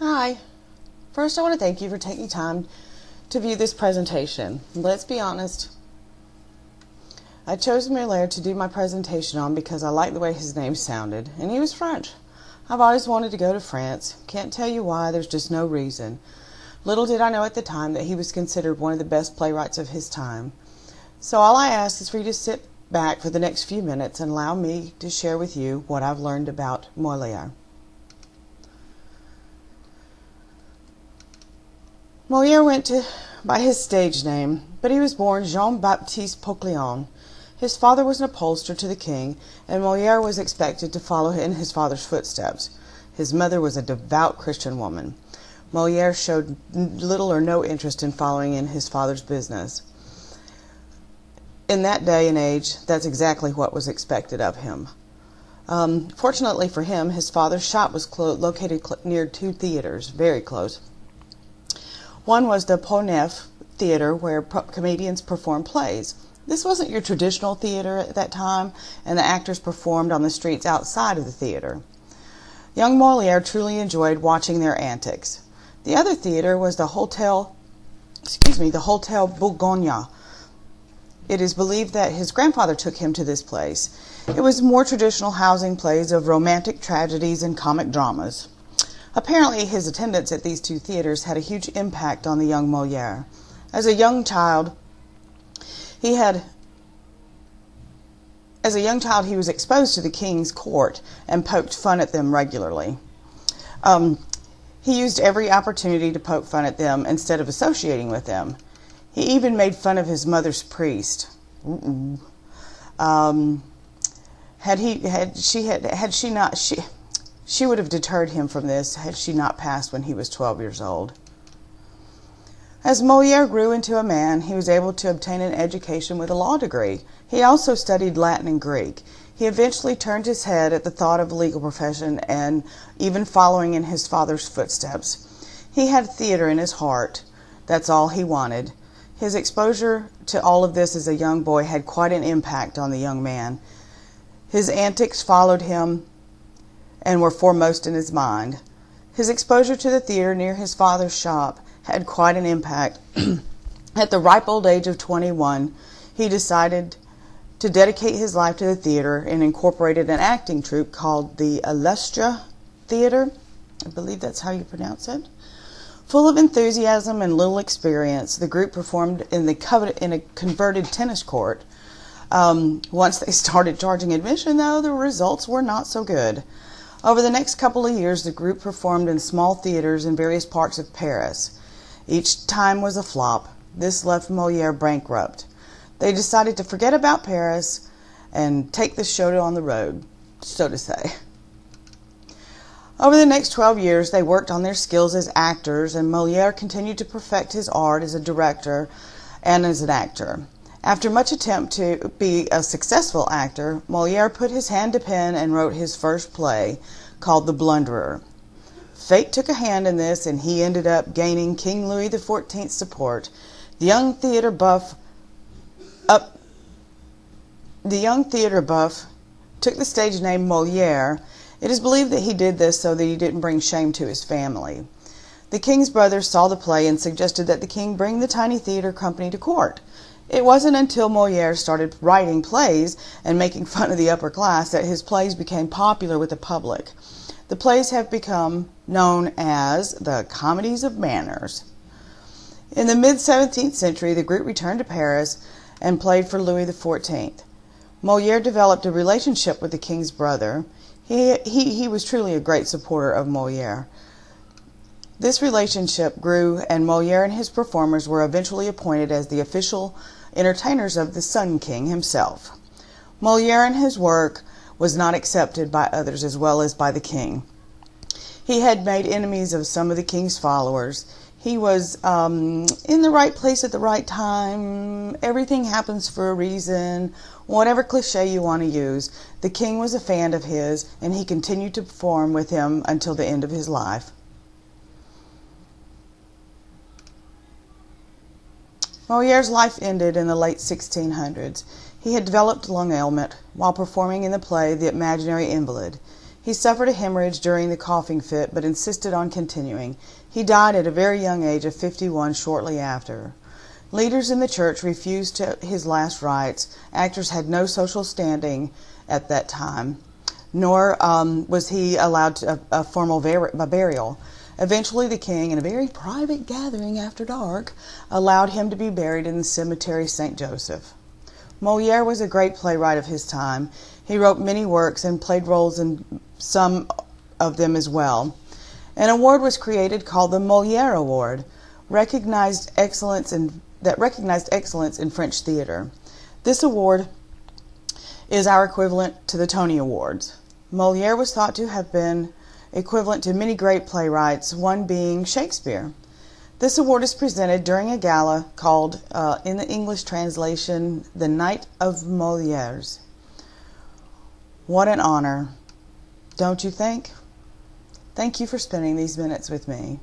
Hi. First, I want to thank you for taking time to view this presentation. Let's be honest, I chose Molière to do my presentation on because I liked the way his name sounded, and he was French. I've always wanted to go to France. Can't tell you why, there's just no reason. Little did I know at the time that he was considered one of the best playwrights of his time. So all I ask is for you to sit back for the next few minutes and allow me to share with you what I've learned about Molière. Molière went by his stage name, but he was born Jean-Baptiste Poquelin. His father was an upholsterer to the king, and Molière was expected to follow in his father's footsteps. His mother was a devout Christian woman. Molière showed little or no interest in following in his father's business. In that day and age, that's exactly what was expected of him. Fortunately for him, his father's shop was located near two theaters, very close. One was the Pont Neuf Theater, where comedians performed plays. This wasn't your traditional theater at that time, and the actors performed on the streets outside of the theater. Young Molière truly enjoyed watching their antics. The other theater was the Hotel Bourgogne. It is believed that his grandfather took him to this place. It was more traditional housing plays of romantic tragedies and comic dramas. Apparently, his attendance at these two theaters had a huge impact on the young Molière. As a young child, he was exposed to the king's court and poked fun at them regularly. He used every opportunity to poke fun at them instead of associating with them. He even made fun of his mother's priest. She would have deterred him from this had she not passed when he was 12 years old. As Molière grew into a man, he was able to obtain an education with a law degree. He also studied Latin and Greek. He eventually turned his head at the thought of the legal profession and even following in his father's footsteps. He had theater in his heart. That's all he wanted. His exposure to all of this as a young boy had quite an impact on the young man. His antics followed him and were foremost in his mind. His exposure to the theater near his father's shop had quite an impact. At the ripe old age of 21, he decided to dedicate his life to the theater and incorporated an acting troupe called the Illustre Theater. I believe that's how you pronounce it. Full of enthusiasm and little experience, the group performed in a converted tennis court. Once they started charging admission, though, the results were not so good. Over the next couple of years, the group performed in small theaters in various parts of Paris. Each time was a flop. This left Molière bankrupt. They decided to forget about Paris and take the show on the road, so to say. Over the next 12 years, they worked on their skills as actors, and Molière continued to perfect his art as a director and as an actor. After much attempt to be a successful actor, Molière put his hand to pen and wrote his first play, called The Blunderer. Fate took a hand in this, and he ended up gaining King Louis XIV's support. The young theater buff took the stage name Molière. It is believed that he did this so that he didn't bring shame to his family. The king's brothers saw the play and suggested that the king bring the tiny theater company to court. It wasn't until Molière started writing plays and making fun of the upper class that his plays became popular with the public. The plays have become known as the comedies of manners. In the mid-17th century, the group returned to Paris and played for Louis XIV. Molière developed a relationship with the king's brother. He was truly a great supporter of Molière. This relationship grew, and Molière and his performers were eventually appointed as the official entertainers of the Sun King himself. Molière and his work was not accepted by others as well as by the king. He had made enemies of some of the king's followers. He was in the right place at the right time. Everything happens for a reason. Whatever cliche you want to use. The king was a fan of his, and he continued to perform with him until the end of his life. Molière's life ended in the late 1600s. He had developed lung ailment while performing in the play The Imaginary Invalid. He suffered a hemorrhage during the coughing fit, but insisted on continuing. He died at a very young age of 51 shortly after. Leaders in the church refused his last rites. Actors had no social standing at that time, nor was he allowed a formal burial. Eventually, the king, in a very private gathering after dark, allowed him to be buried in the cemetery St. Joseph. Molière was a great playwright of his time. He wrote many works and played roles in some of them as well. An award was created called the Molière Award, that recognized excellence in French theater. This award is our equivalent to the Tony Awards. Molière was thought to have been equivalent to many great playwrights, one being Shakespeare. This award is presented during a gala called, in the English translation, the Night of Molières. What an honor, don't you think? Thank you for spending these minutes with me.